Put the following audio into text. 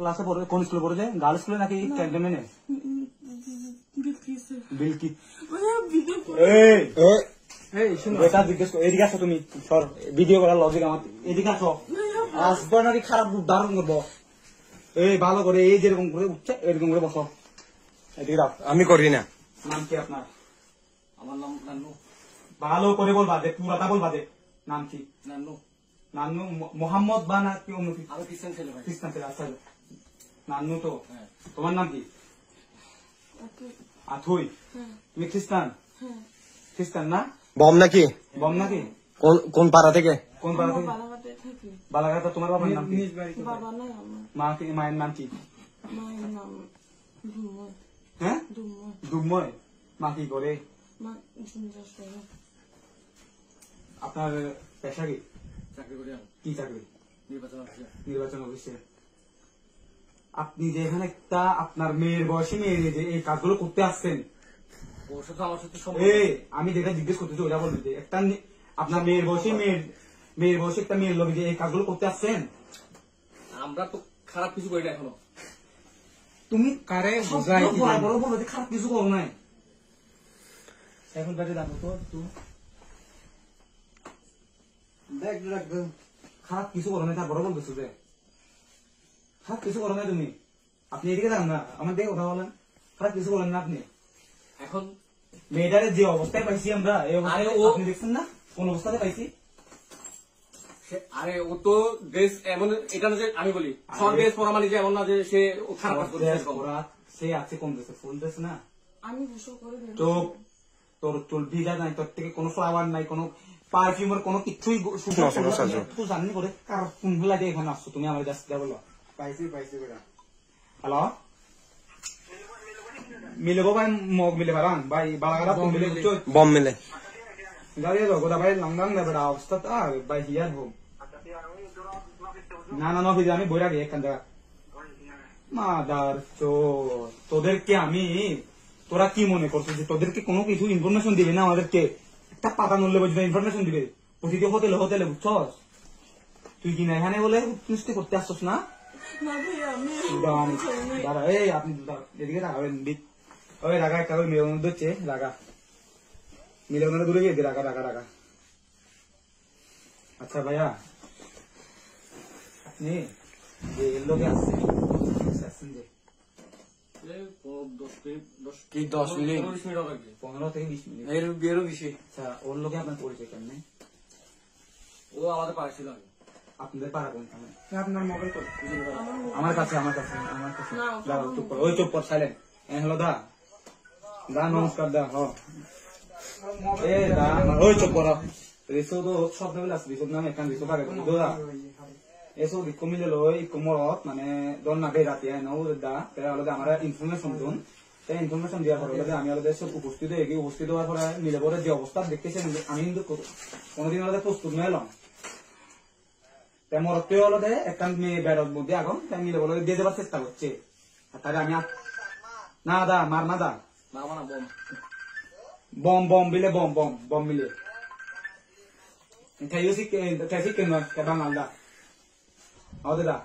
ক্লাসে পড়ে কোন স্কুলে পড়েছে গার্লস স্কুলে নাকি ক্যান্টনমেন্টে বিলকি এই এই শুনো এটা জিজ্ঞেস করো এদিকে আসো তুমি সর ভিডিও করার লজিক আমার এদিকে আসো আসবে নাকি খারাপ দারুণ করবো এই ভালো করে এই যেরকম করে উঠছে এরকম করে বসো এদিকে দাও আমি করি না নাম কি আপনার আমার নাম নান্নু ভালো করে বলবা দে পুরাটা বলবা দে নাম কি নান্নু নান্নু মোহাম্মদ বা না কি অন্য কিছু আমি খ্রিস্টান ছেলে ভাই খ্রিস্টান ছেলে আচ্ছা নান্নু তো তোমার নাম কি আথুই তুমি খ্রিস্টান খ্রিস্টান না বম নাকি বম নাকি কোন পাড়া থেকে কোন পাড়া থেকে বালাঘাট তোমার বাবার নাম কি বাবা নাই মা কি মায়ের নাম কি মায়ের নাম ধুময় হ্যাঁ ধুময় দুময় মা কি করে মা ঝুমঝাস করে আপনার পেশা কি চাকরি করি আমি কি চাকরি নির্বাচন অফিসে অফিসে আপনি যে এখানে একটা আপনার মেয়ের বয়সী মেয়ে যে এই কাজগুলো করতে আসছেন ওর সাথে আমার সাথে এই আমি যেটা জিজ্ঞেস করতেছি ওটা বলবেন যে একটা আপনার মেয়ের বয়সী মেয়ের বয়সী একটা মেয়ের লোক যে এই কাজগুলো করতে আসছেন আমরা তো খারাপ কিছু করি না এখনো তুমি কারে বড় বলবো যে খারাপ কিছু করো নাই এখন কাটে দেখো তো তুই দেখ খারাপ কিছু করো নাই তারপরে বলতেছো যে খারাপ কিছু করো নাই তুমি আপনি এদিকে যান না আমার দিকে কথা বলেন খারাপ কিছু করেন না আপনি এখন মেয়েটারে যে অবস্থায় পাইছি আমরা এই অবস্থায় আরে আপনি দেখছেন না কোন অবস্থাতে পাইছি আরে ও তো ড্রেস এমন এটা না যে আমি বলি সব ড্রেস পরা মানে যে এমন না যে সে খারাপ কাজ করছে এরকম। ওরা সে আছে কোন দেশে ফুল দেশ না আমি গোসল করে দিই চোখ তোর চুল ভিজা নাই তোর থেকে কোনো ফ্লাওয়ার নাই কোনো পারফিউমের কোনো কিছুই তুই জানি করে কার কোন লাগে এখানে আসছো তুমি আমার কাছে বলো পাইছি বেটা হ্যালো মিলবো ভাই মগ মিলে পারান ভাই বালাগালা ফোন মিলে বুঝছো বম মিলে গাড়িয়ে যাবো ভাই লংডাং না বেড়া অবস্থা তো ভাই হিয়ার হোম না না নফিজ আমি বইরা গিয়ে এখান জায়গা মাদার তোদেরকে আমি তোরা কি মনে করছিস যে তোদেরকে কোনো কিছু ইনফরমেশন দিবে না আমাদেরকে একটা পাতা নড়লে বুঝবে ইনফরমেশন দিবে প্রতিটি হোটেলে হোটেলে বুঝছস তুই কি না এখানে বলে মিষ্টি করতে আসছস না না ভাই আমি দাঁড়া এই আপনি এদিকে রাখাবেন ওই রাখা একটা ওই মেয়ের মধ্যে হচ্ছে রাখা মিলে ওনারা দূরে গিয়ে রাখা রাখা রাখা আচ্ছা ভাইয়া আপনি যে এর লোকে আসছেন যে কি 10 মিনিট 15 থেকে 20 মিনিট এরও বেশি। আচ্ছা ওর লোকে আপনার পরিচয় কেমনে ও আমাদের পাশে ছিল আগে। আপনাদের পাড়া কোন আপনার মোবাইল আমার কাছে দাঁড়াও চুপ কর ওই চুপ কর সাইলেন্ট হ্যালো দা নমস্কার দা এ দা ওই চুপ কর রিসো তো শব্দ বলে আছে রিসো নামে একখান রিসো পাগে দা এসো দিকো মিলে লই কোমরত মানে দন না বেরাতে নও দা তাহলে হলো আমরা ইনফরমেশন দিন তাই ইনফরমেশন দেওয়ার পরে আমি আমাদের সব উপস্থিত হওয়ার পরে মিলে পরে যে অবস্থা দেখতেছেন আমি কিন্তু কোনোদিন আমাদের প্রস্তুত নইলাম তাই মরতে হলো একটা মেয়ে বেরোর মধ্যে এখন তাই মিলে বলে দিয়ে দেওয়ার চেষ্টা করছে তাহলে আমি না দা মার না দা বম বম বিলে বম বম বম মিলে খাইও শিখে নয় বাঙাল দা দা